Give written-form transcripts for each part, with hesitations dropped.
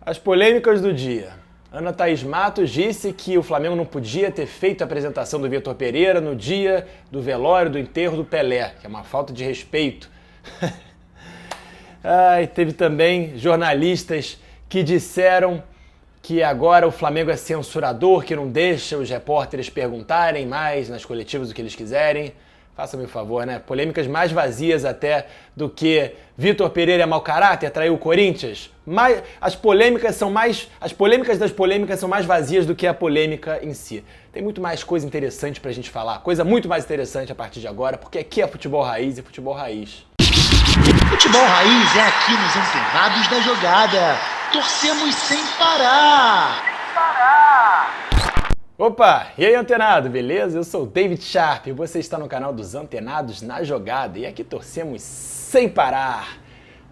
As polêmicas do dia. Ana Thaís Matos disse que o Flamengo não podia ter feito a apresentação do Vitor Pereira no dia do velório do enterro do Pelé, que é uma falta de respeito. Teve também jornalistas que disseram que agora o Flamengo é censurador, que não deixa os repórteres perguntarem mais nas coletivas o que eles quiserem. Faça-me o favor, né? Polêmicas mais vazias até do que Vitor Pereira é mau caráter, traiu o Corinthians. As polêmicas das polêmicas são mais vazias do que a polêmica em si. Tem muito mais coisa interessante pra gente falar, coisa muito mais interessante a partir de agora, porque aqui é futebol raiz e futebol raiz. Futebol raiz é aqui nos Antenados da Jogada. Torcemos sem parar. Opa, e aí antenado, beleza? Eu sou o David Sharp e você está no canal dos Antenados na Jogada e aqui torcemos sem parar.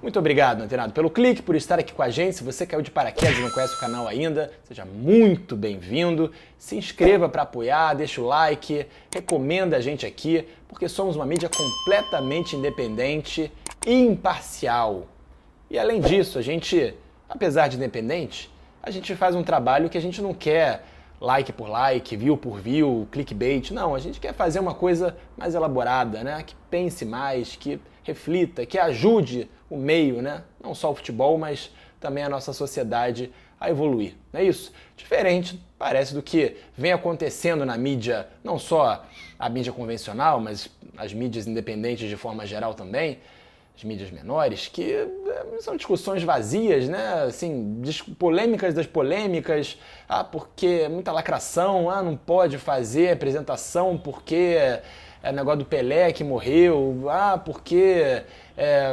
Muito obrigado, antenado, pelo clique, por estar aqui com a gente. Se você caiu de paraquedas e não conhece o canal ainda, seja muito bem-vindo. Se inscreva para apoiar, deixa o like, recomenda a gente aqui, porque somos uma mídia completamente independente e imparcial. E além disso, a gente, apesar de independente, a gente faz um trabalho que a gente não quer like por like, view por view, clickbait. Não, a gente quer fazer uma coisa mais elaborada, né? Que pense mais, que reflita, que ajude o meio, né? Não só o futebol, mas também a nossa sociedade a evoluir. Não é isso? Diferente, parece, do que vem acontecendo na mídia, não só a mídia convencional, mas as mídias independentes de forma geral também, as mídias menores, que são discussões vazias, né? Assim, polêmicas das polêmicas. Porque muita lacração, não pode fazer apresentação porque é negócio do Pelé que morreu, porque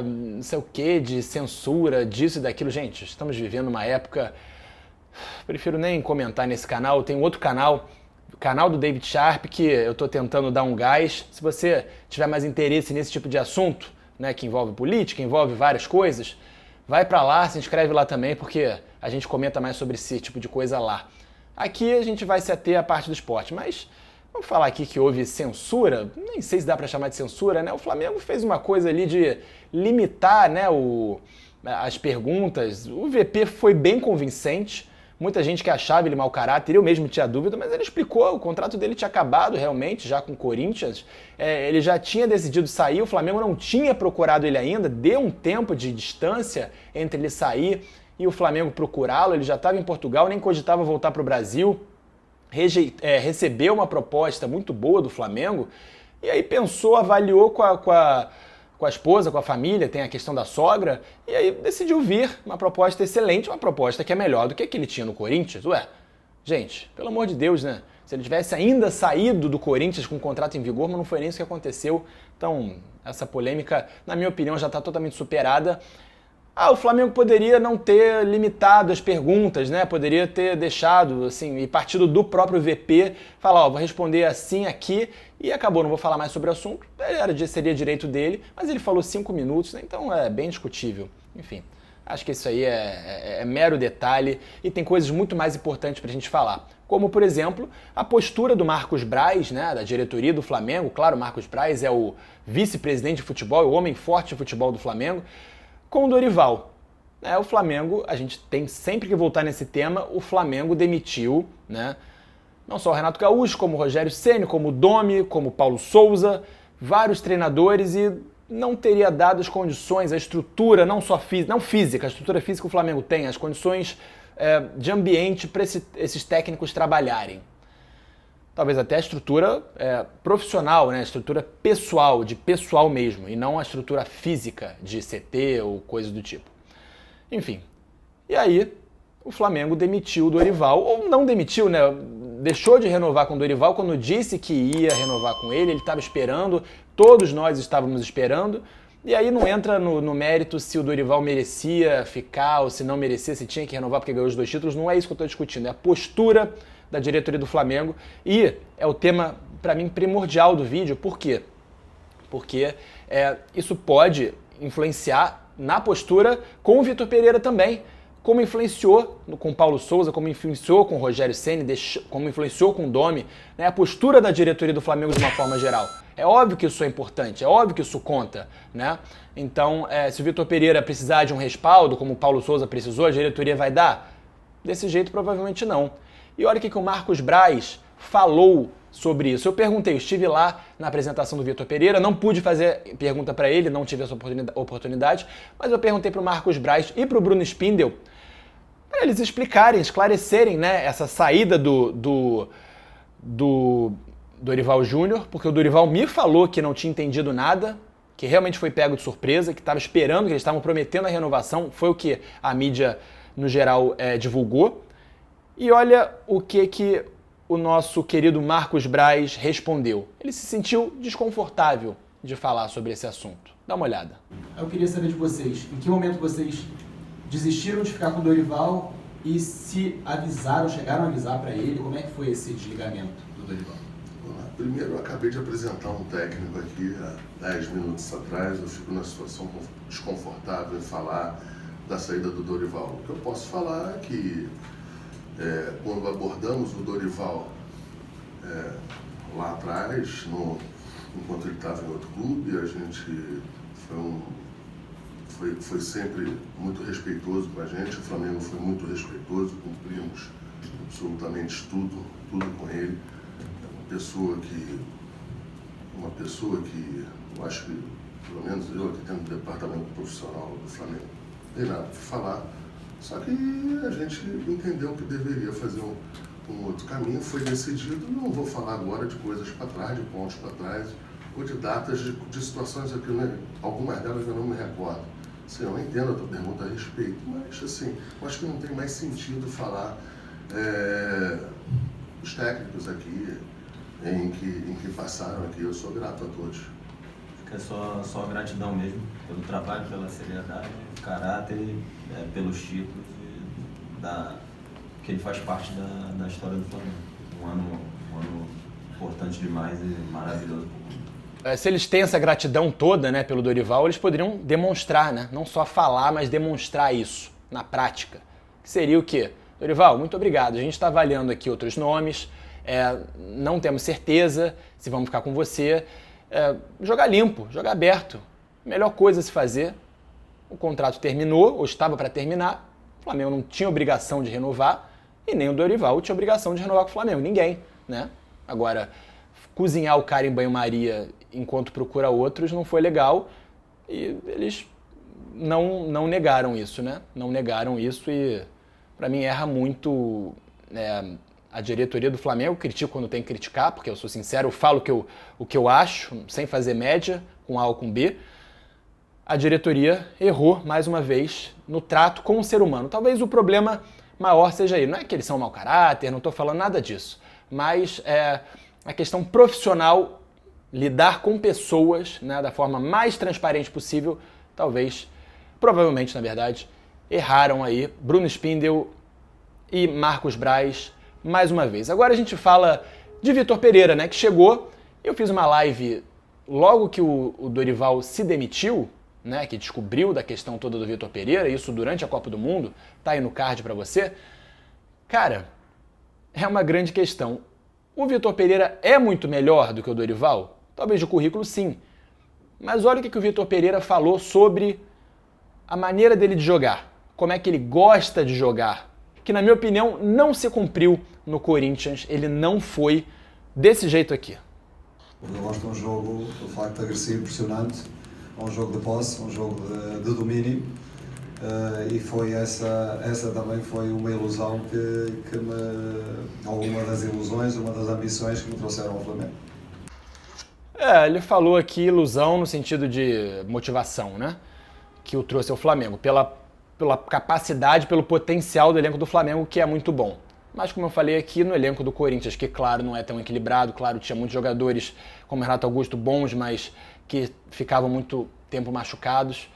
não sei o que, de censura, disso e daquilo. Gente, estamos vivendo uma época, prefiro nem comentar nesse canal, tem um outro canal, o canal do David Sharp, que eu estou tentando dar um gás. Se você tiver mais interesse nesse tipo de assunto, né, que envolve política, envolve várias coisas, vai pra lá, se inscreve lá também, porque a gente comenta mais sobre esse tipo de coisa lá. Aqui a gente vai se ater à parte do esporte, mas vamos falar aqui que houve censura, nem sei se dá pra chamar de censura, né? O Flamengo fez uma coisa ali de limitar, né, as perguntas. O VP foi bem convincente. Muita gente que achava ele mau caráter, eu mesmo tinha dúvida, mas ele explicou, o contrato dele tinha acabado realmente, já com o Corinthians, ele já tinha decidido sair, o Flamengo não tinha procurado ele ainda, deu um tempo de distância entre ele sair e o Flamengo procurá-lo, ele já estava em Portugal, nem cogitava voltar para o Brasil, recebeu uma proposta muito boa do Flamengo, e aí pensou, avaliou com a esposa, com a família, tem a questão da sogra, e aí decidiu vir uma proposta excelente, uma proposta que é melhor do que ele tinha no Corinthians. Gente, pelo amor de Deus, né? Se ele tivesse ainda saído do Corinthians com o contrato em vigor, mas não foi nem isso que aconteceu. Então, essa polêmica, na minha opinião, já está totalmente superada. O Flamengo poderia não ter limitado as perguntas, né? Poderia ter deixado, assim, e partido do próprio VP, falar, vou responder assim aqui, e acabou, não vou falar mais sobre o assunto. Seria direito dele, mas ele falou 5 minutos, né? Então é bem discutível. Enfim, acho que isso aí é mero detalhe e tem coisas muito mais importantes pra gente falar. Como, por exemplo, a postura do Marcos Braz, né? Da diretoria do Flamengo. Claro, o Marcos Braz é o vice-presidente de futebol, o homem forte de futebol do Flamengo, com o Dorival. O Flamengo, a gente tem sempre que voltar nesse tema, o Flamengo demitiu, né, não só o Renato Gaúcho, como o Rogério Ceni, como o Domi, como o Paulo Souza, vários treinadores, e não teria dado as condições, a estrutura, não só física, a estrutura física que o Flamengo tem, as condições de ambiente para esses técnicos trabalharem. Talvez até a estrutura profissional, né? A estrutura pessoal, de pessoal mesmo, e não a estrutura física de CT ou coisa do tipo. Enfim, e aí o Flamengo demitiu o Dorival, ou não demitiu, né? Deixou de renovar com o Dorival quando disse que ia renovar com ele estava esperando, todos nós estávamos esperando, e aí não entra no mérito se o Dorival merecia ficar ou se não merecia, se tinha que renovar porque ganhou os 2 títulos, não é isso que eu estou discutindo, é a postura da diretoria do Flamengo, e é o tema, para mim, primordial do vídeo. Por quê? Porque isso pode influenciar na postura com o Vitor Pereira também, como influenciou com o Paulo Souza, como influenciou com o Rogério Ceni, como influenciou com o Domi, né, a postura da diretoria do Flamengo de uma forma geral. É óbvio que isso é importante, é óbvio que isso conta, né? Então, se o Vitor Pereira precisar de um respaldo, como o Paulo Souza precisou, a diretoria vai dar? Desse jeito, provavelmente não. E olha o que o Marcos Braz falou sobre isso. Eu perguntei, eu estive lá na apresentação do Vitor Pereira, não pude fazer pergunta para ele, não tive essa oportunidade, mas eu perguntei para o Marcos Braz e para o Bruno Spindel para eles explicarem, esclarecerem, né, essa saída do Dorival Júnior, porque o Dorival me falou que não tinha entendido nada, que realmente foi pego de surpresa, que estava esperando, que eles estavam prometendo a renovação, foi o que a mídia, no geral, divulgou. E olha o que o nosso querido Marcos Braz respondeu. Ele se sentiu desconfortável de falar sobre esse assunto. Dá uma olhada. Eu queria saber de vocês, em que momento vocês desistiram de ficar com o Dorival e se avisaram, chegaram a avisar para ele, como é que foi esse desligamento do Dorival? Primeiro, eu acabei de apresentar um técnico aqui há 10 minutos atrás. Eu fico numa situação desconfortável em falar da saída do Dorival. O que eu posso falar é que quando abordamos o Dorival lá atrás, enquanto ele estava em outro clube, a gente foi sempre muito respeitoso com a gente. O Flamengo foi muito respeitoso, cumprimos absolutamente tudo com ele. Uma pessoa que eu acho que, pelo menos eu aqui dentro do departamento profissional do Flamengo, não tem nada para falar, só que a gente entendeu que deveria fazer um outro caminho, foi decidido. Não vou falar agora de coisas para trás, de pontos para trás, ou de datas de situações aqui, né? Algumas delas eu não me recordo. Assim, eu entendo a tua pergunta a respeito, mas assim, eu acho que não tem mais sentido falar os técnicos aqui, em que passaram aqui. Eu sou grato a todos. Fica só gratidão mesmo pelo trabalho, pela seriedade, caráter, pelos títulos que ele faz parte da história do Flamengo. Um ano importante demais e maravilhoso. Se eles têm essa gratidão toda, né, pelo Dorival, eles poderiam demonstrar, né? Não só falar, mas demonstrar isso na prática. Que seria o quê? Dorival, muito obrigado. A gente está avaliando aqui outros nomes. Não temos certeza se vamos ficar com você. Jogar limpo, jogar aberto. Melhor coisa a se fazer. O contrato terminou, ou estava para terminar. O Flamengo não tinha obrigação de renovar e nem o Dorival tinha obrigação de renovar com o Flamengo. Ninguém, né? Agora, cozinhar o cara em banho-maria enquanto procura outros não foi legal e eles não negaram isso, né? Não negaram isso e, para mim, erra muito a diretoria do Flamengo. Critico quando tem que criticar, porque eu sou sincero, eu falo o que eu acho, sem fazer média, com A ou com B. A diretoria errou, mais uma vez, no trato com o ser humano. Talvez o problema maior seja aí. Não é que eles são mau caráter, não estou falando nada disso, mas a questão profissional, lidar com pessoas, né, da forma mais transparente possível, provavelmente, na verdade, erraram aí Bruno Spindel e Marcos Braz mais uma vez. Agora a gente fala de Vitor Pereira, né, que chegou. Eu fiz uma live logo que o Dorival se demitiu, né, que descobriu da questão toda do Vitor Pereira, isso durante a Copa do Mundo, tá aí no card para você. Cara, é uma grande questão. O Vitor Pereira é muito melhor do que o Dorival? Talvez de currículo, sim. Mas olha o que o Vitor Pereira falou sobre a maneira dele de jogar, como é que ele gosta de jogar, que na minha opinião não se cumpriu no Corinthians, ele não foi desse jeito aqui. Eu gosto de um jogo, de facto, agressivo, impressionante, um jogo de posse, um jogo de domínio, e foi essa também foi uma ilusão alguma das ilusões, uma das ambições que me trouxeram ao Flamengo. Ele falou aqui ilusão no sentido de motivação, né? Que o trouxe ao Flamengo, pela capacidade, pelo potencial do elenco do Flamengo, que é muito bom. Mas, como eu falei aqui, no elenco do Corinthians, que, claro, não é tão equilibrado, claro, tinha muitos jogadores como Renato Augusto bons, mas que ficavam muito tempo machucados.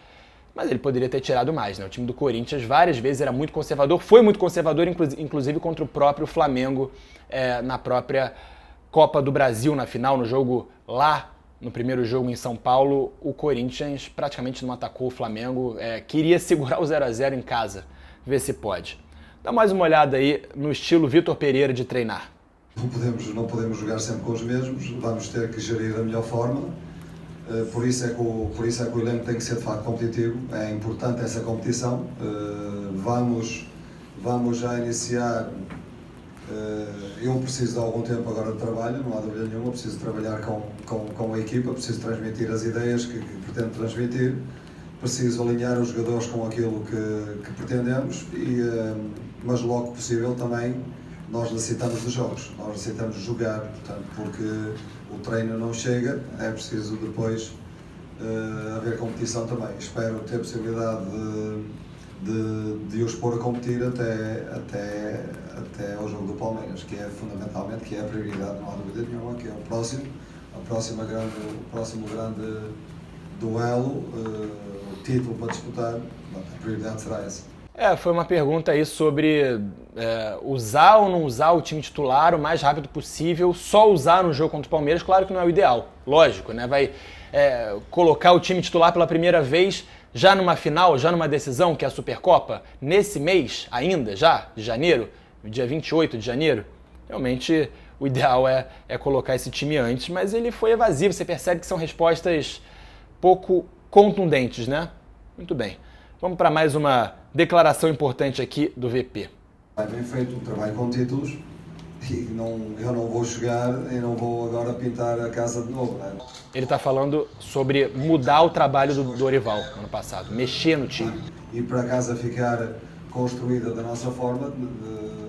Mas ele poderia ter tirado mais, né? O time do Corinthians várias vezes era muito conservador, foi muito conservador, inclusive contra o próprio Flamengo, na própria Copa do Brasil, na final, no jogo lá, no primeiro jogo em São Paulo, o Corinthians praticamente não atacou o Flamengo, queria segurar o 0-0 em casa, ver se pode. Dá mais uma olhada aí no estilo Vitor Pereira de treinar. Não podemos jogar sempre com os mesmos, vamos ter que gerir da melhor forma, por isso é que o elenco tem que ser de facto competitivo, é importante essa competição, vamos vamos já iniciar. Eu preciso de algum tempo agora de trabalho, não há dúvida nenhuma, preciso trabalhar com a equipa, preciso transmitir as ideias que pretendo transmitir, preciso alinhar os jogadores com aquilo que pretendemos, mas logo que possível também nós necessitamos de jogos, nós necessitamos de jogar, portanto, porque o treino não chega, é preciso depois haver competição também. Espero ter possibilidade de os pôr a competir até ao jogo do Palmeiras, que é fundamentalmente, que é a prioridade, não há dúvida nenhuma, que é o próximo grande duelo, o título para disputar, a prioridade será essa. Foi uma pergunta aí sobre usar ou não usar o time titular o mais rápido possível, só usar no jogo contra o Palmeiras, claro que não é o ideal, lógico, né? Vai colocar o time titular pela primeira vez já numa final, já numa decisão, que é a Supercopa, nesse mês ainda, já, de janeiro, dia 28 de janeiro, realmente o ideal é colocar esse time antes, mas ele foi evasivo, você percebe que são respostas pouco contundentes, né? Muito bem. Vamos para mais uma declaração importante aqui do VP. É bem feito um trabalho com títulos e eu não vou chegar e não vou agora pintar a casa de novo, né? Ele está falando sobre mudar o trabalho do Dorival no ano passado, mexer no time. E para a casa ficar construída da nossa forma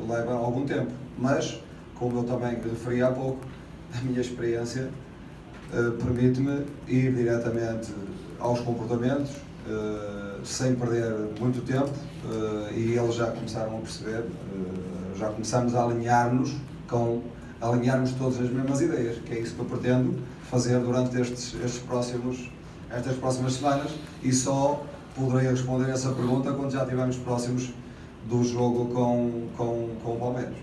leva algum tempo, mas como eu também referi há pouco, a minha experiência permite-me ir diretamente aos comportamentos, sem perder muito tempo, e eles já começaram a perceber, já começamos a alinhar-nos todas as mesmas ideias, que é isso que eu pretendo fazer durante estas próximas semanas, e só poderei responder essa pergunta quando já estivermos próximos do jogo com o Palmeiras.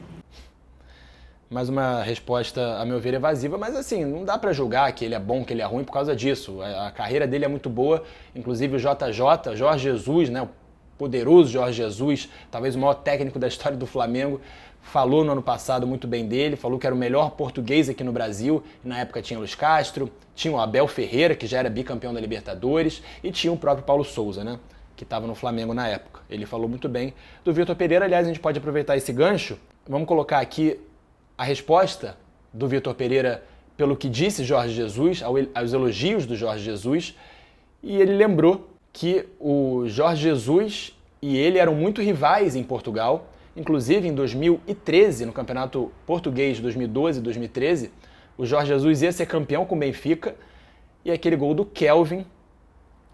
Mais uma resposta, a meu ver, evasiva, mas assim, não dá pra julgar que ele é bom, que ele é ruim por causa disso. A carreira dele é muito boa, inclusive o JJ, Jorge Jesus, né, o poderoso Jorge Jesus, talvez o maior técnico da história do Flamengo, falou no ano passado muito bem dele, falou que era o melhor português aqui no Brasil, e na época tinha o Luiz Castro, tinha o Abel Ferreira, que já era bicampeão da Libertadores, e tinha o próprio Paulo Souza, né, que estava no Flamengo na época. Ele falou muito bem do Vitor Pereira, aliás, a gente pode aproveitar esse gancho, vamos colocar aqui a resposta do Vitor Pereira pelo que disse Jorge Jesus, aos elogios do Jorge Jesus, e ele lembrou que o Jorge Jesus e ele eram muito rivais em Portugal, inclusive em 2013, no Campeonato Português 2012 e 2013, o Jorge Jesus ia ser campeão com o Benfica, e aquele gol do Kelvin,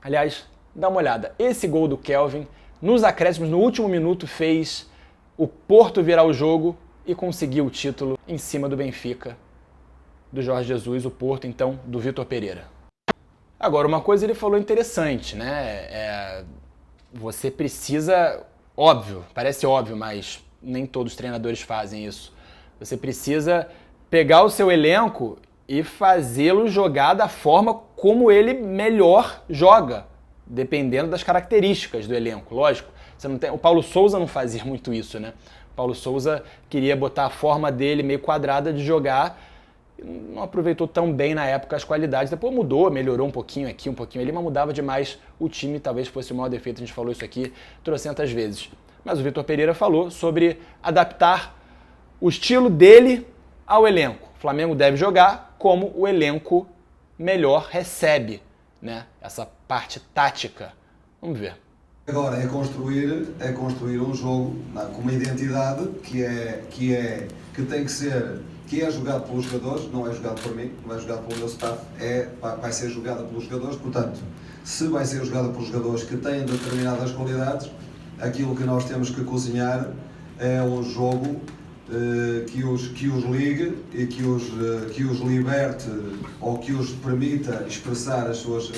aliás, dá uma olhada, esse gol do Kelvin, nos acréscimos, no último minuto, fez o Porto virar o jogo e conseguiu o título em cima do Benfica, do Jorge Jesus, o Porto, então, do Vitor Pereira. Agora, uma coisa ele falou interessante, né? Você precisa, óbvio, parece óbvio, mas nem todos os treinadores fazem isso. Você precisa pegar o seu elenco e fazê-lo jogar da forma como ele melhor joga, dependendo das características do elenco, lógico. Você não tem, o Paulo Souza não fazia muito isso, né? Paulo Souza queria botar a forma dele meio quadrada de jogar, não aproveitou tão bem na época as qualidades, depois mudou, melhorou um pouquinho aqui, um pouquinho ali, mas mudava demais o time, talvez fosse o maior defeito, a gente falou isso aqui trocentas vezes. Mas o Vitor Pereira falou sobre adaptar o estilo dele ao elenco. O Flamengo deve jogar como o elenco melhor recebe, né? Essa parte tática. Vamos ver. Agora é construir um jogo com uma identidade que tem que ser, que é jogado pelos jogadores, não é jogado por mim, não é jogado pelo meu staff, vai ser jogada pelos jogadores, portanto, se vai ser jogada pelos jogadores que têm determinadas qualidades, aquilo que nós temos que cozinhar é um jogo que os ligue e que os liberte ou que os permita expressar as suas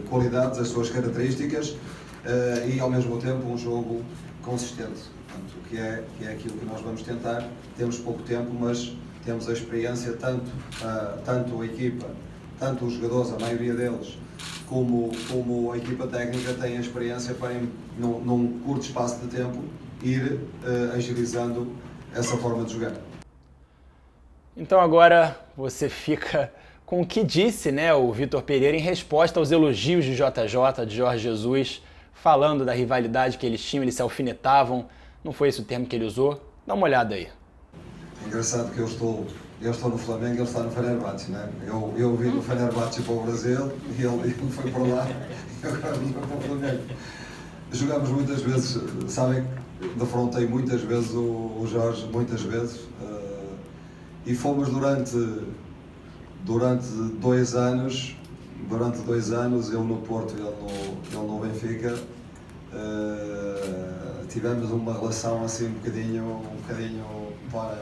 qualidades, as suas características e ao mesmo tempo um jogo consistente. Portanto, que é aquilo que nós vamos tentar. Temos pouco tempo, mas temos a experiência, tanto a equipa, tanto os jogadores, a maioria deles, como a equipa técnica tem a experiência para, num curto espaço de tempo, ir agilizando essa forma de jogar. Então agora você fica com o que disse, né, o Vitor Pereira em resposta aos elogios de JJ, de Jorge Jesus, falando da rivalidade que eles tinham, eles se alfinetavam. Não foi esse o termo que ele usou? Dá uma olhada aí. É engraçado que eu estou no Flamengo e ele está no Fenerbahçe, né? Eu vim do Fenerbahçe para o Brasil e ele foi para lá e agora vim para o Flamengo. Jogámos muitas vezes, sabem, defrontei muitas vezes o Jorge, muitas vezes, e fomos durante 2 anos, eu no Porto e ele no Benfica, tivemos uma relação assim um bocadinho para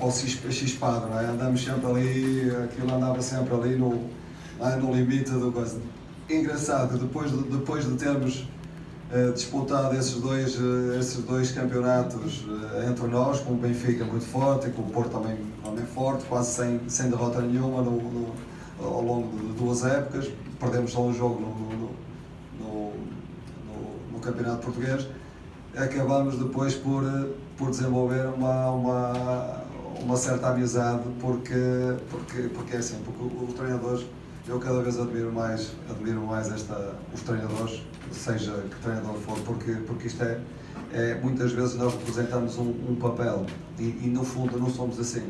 o chispado, não é? Andamos sempre ali, aquilo andava sempre ali no limite do coisa. Engraçado, depois de termos disputado esses dois campeonatos entre nós, com o Benfica muito forte e com o Porto também forte, quase sem derrota nenhuma ao longo de 2 épocas, perdemos só um jogo no Campeonato Português, acabamos depois por desenvolver uma certa amizade, porque é assim, porque os treinadores, eu cada vez admiro mais os treinadores, seja que treinador for, porque isto é muitas vezes nós representamos um papel e no fundo não somos assim,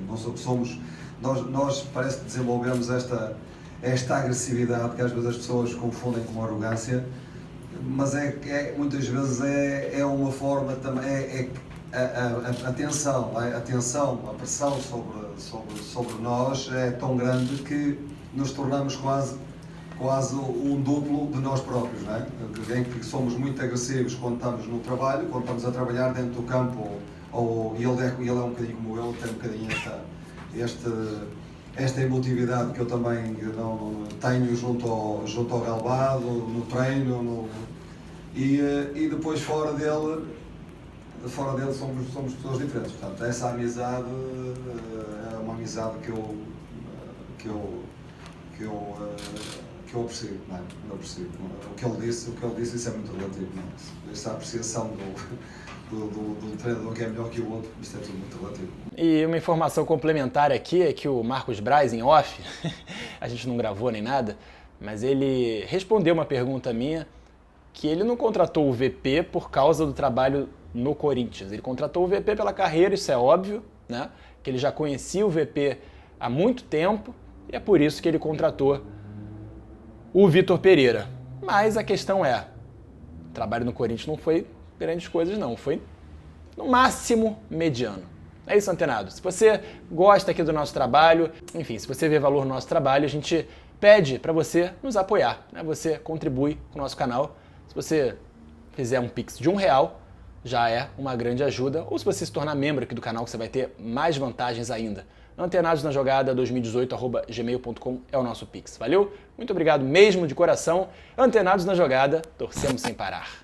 nós parece que desenvolvemos esta agressividade que às vezes as pessoas confundem com arrogância, mas muitas vezes é uma forma também, a tensão, a pressão sobre nós é tão grande que nos tornamos quase um duplo de nós próprios, não é? Em que somos muito agressivos quando estamos no trabalho, quando estamos a trabalhar dentro do campo, e ele é um bocadinho como eu, tem um bocadinho esta emotividade que eu também não tenho junto ao relvado, no treino, e depois fora dele somos pessoas diferentes. Portanto, essa amizade é uma amizade que eu aprecio, não é? Eu aprecio. O que ele disse, isso é muito relativo, não é? Essa apreciação do treinador que é melhor que o outro, isto é tudo muito relativo. E uma informação complementar aqui é que o Marcos Braz, em off, a gente não gravou nem nada, mas ele respondeu uma pergunta minha, que ele não contratou o VP por causa do trabalho no Corinthians. Ele contratou o VP pela carreira, isso é óbvio, né? Que ele já conhecia o VP há muito tempo, e é por isso que ele contratou o Vitor Pereira. Mas a questão é, o trabalho no Corinthians não foi grandes coisas não, foi no máximo mediano. É isso, antenado. Se você gosta aqui do nosso trabalho, enfim, se você vê valor no nosso trabalho, a gente pede para você nos apoiar, né? Você contribui com o nosso canal. Se você fizer um Pix de R$1, já é uma grande ajuda. Ou se você se tornar membro aqui do canal, você vai ter mais vantagens ainda. antenadosnajogada2018@gmail.com é o nosso Pix. Valeu? Muito obrigado mesmo de coração. Antenados na Jogada, torcemos sem parar.